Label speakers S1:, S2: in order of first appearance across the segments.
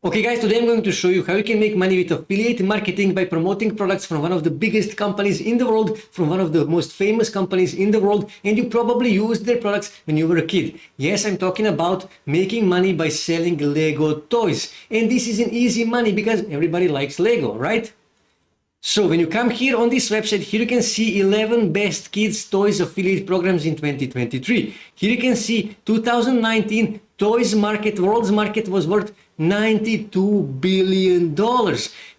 S1: Okay guys, today I'm going to show you how you can make money with affiliate marketing by promoting products from one of the biggest companies in the world, from one of the most famous companies in the world, and you probably used their products when you were a kid. Yes, I'm talking about making money by selling Lego toys. And this is an easy money because everybody likes Lego, right? So when you come here on this website, here you can see 11 best kids toys affiliate programs in 2023. Here you can see 2019 toys market, world's market was worth $92 billion.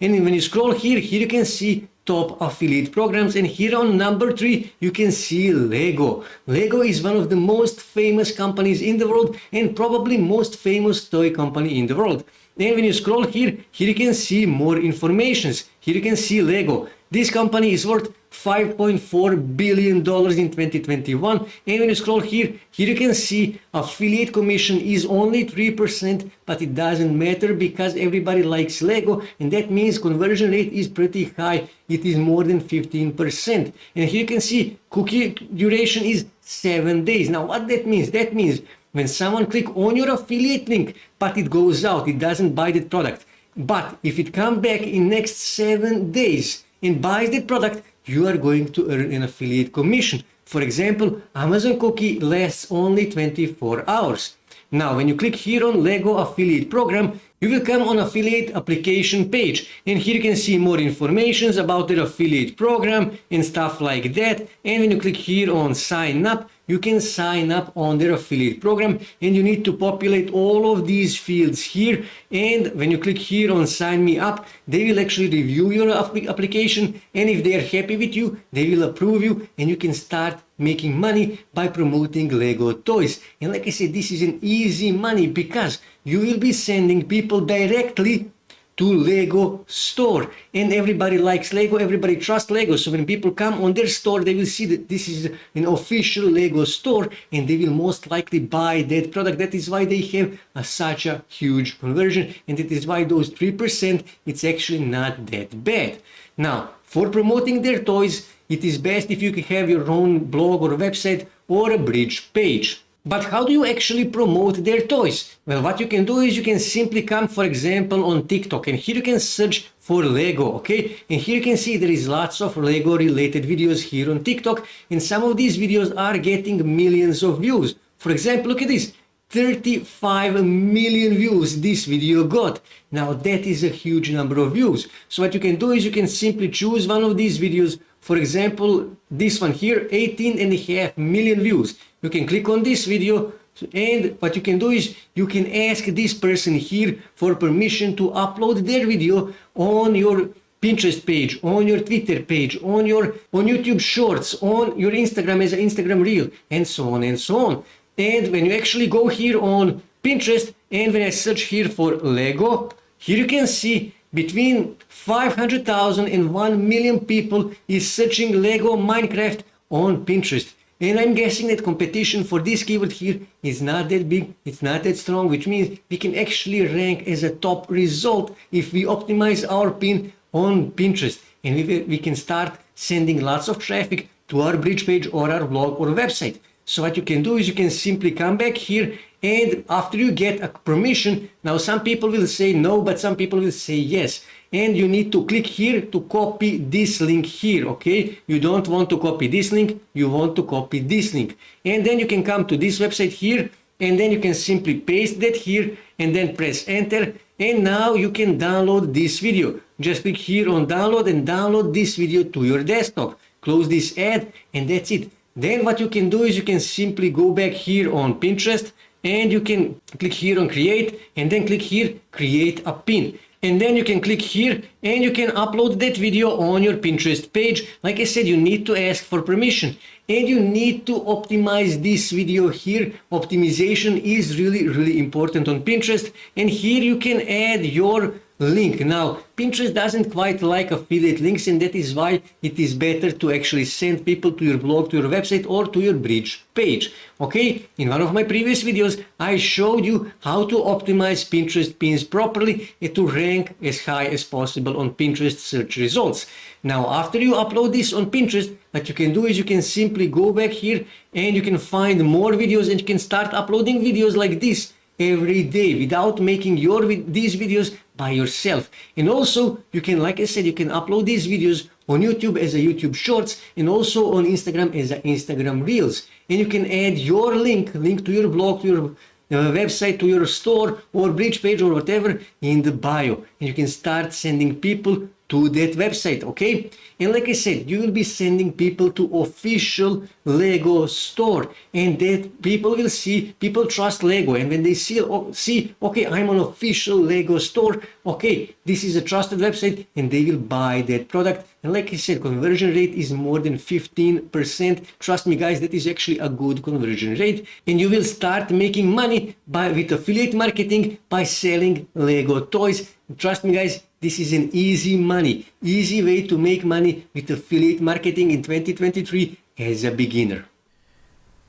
S1: And when you scroll here, you can see top affiliate programs, and here on number 3 you can see Lego. Lego is one of the most famous companies in the world and probably most famous toy company in the world. And when you scroll here you can see more informations. Here you can see Lego. This company is worth $5.4 billion in 2021. And when you scroll here you can see affiliate commission is only 3%, but it doesn't matter because everybody likes Lego, and that means conversion rate is pretty high. It is more than 15%. And here you can see cookie duration is 7 days. Now what that means? That means when someone click on your affiliate link, but it goes out, it doesn't buy that product. But if it come back in next 7 days and buys that product, you are going to earn an affiliate commission. For example, Amazon cookie lasts only 24 hours. Now, when you click here on Lego affiliate program, you will come on affiliate application page, and here you can see more information about their affiliate program and stuff like that. And when you click here on sign up, you can sign up on their affiliate program, and you need to populate all of these fields here. And when you click here on sign me up, they will actually review your application, and if they are happy with you, they will approve you, and you can start making money by promoting Lego toys. And like I said, this is an easy money because you will be sending people directly to Lego store, and everybody likes Lego, everybody trusts Lego. So when people come on their store, they will see that this is an official Lego store, and they will most likely buy that product. That is why they have such a huge conversion, and that is why those 3%, it's actually not that bad. Now, for promoting their toys, it is best if you can have your own blog or website or a bridge page. But how do you actually promote their toys? Well, what you can do is you can simply come, for example, on TikTok, and here you can search for Lego, okay? And here you can see there is lots of Lego related videos here on TikTok, and some of these videos are getting millions of views. For example, look at this. 35 million views this video got. Now that is a huge number of views. So what you can do is you can simply choose one of these videos. For example, this one here, 18.5 million views. You can click on this video, and what you can do is you can ask this person here for permission to upload their video on your Pinterest page, on your Twitter page, on YouTube Shorts, on your Instagram as an Instagram Reel, and so on and so on. And when you actually go here on Pinterest, and when I search here for Lego, here you can see between 500,000 and 1 million people is searching Lego Minecraft on Pinterest. And I'm guessing that competition for this keyword here is not that big, it's not that strong, which means we can actually rank as a top result if we optimize our pin on Pinterest. And we can start sending lots of traffic to our bridge page or our blog or website. So what you can do is you can simply come back here, and after you get a permission, now some people will say no, but some people will say yes. And you need to click here to copy this link here, okay? You don't want to copy this link, you want to copy this link. And then you can come to this website here, and then you can simply paste that here, and then press enter. And now you can download this video. Just click here on download and download this video to your desktop. Close this ad, and that's it. Then what you can do is you can simply go back here on Pinterest, and you can click here on create, and then click here create a pin. And then you can click here and you can upload that video on your Pinterest page. Like I said, you need to ask for permission, and you need to optimize this video here. Optimization is really important on Pinterest, and here you can add your link. Now, Pinterest doesn't quite like affiliate links, and that is why it is better to actually send people to your blog, to your website, or to your bridge page. Okay, in one of my previous videos, I showed you how to optimize Pinterest pins properly and to rank as high as possible on Pinterest search results. Now, after you upload this on Pinterest, what you can do is you can simply go back here and you can find more videos, and you can start uploading videos like this every day without making these videos by yourself. And also you can, like I said, you can upload these videos on YouTube as a YouTube Shorts and also on Instagram as a Instagram Reels. And you can add your link to your blog, to your website, to your store or bridge page or whatever in the bio. And you can start sending people to that website, okay? And like I said, you will be sending people to official Lego store, and that people will see, people trust Lego, and when they see, okay, I'm an official Lego store, okay, this is a trusted website, and they will buy that product. And like I said, conversion rate is more than 15%. Trust me guys, that is actually a good conversion rate, and you will start making money with affiliate marketing by selling Lego toys. Trust me guys, this is an easy way to make money with affiliate marketing in 2023 as a beginner.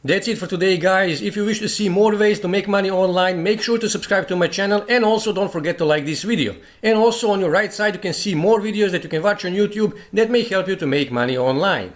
S1: That's it for today guys. If you wish to see more ways to make money online, make sure to subscribe to my channel, and also don't forget to like this video. And also on your right side you can see more videos that you can watch on YouTube that may help you to make money online.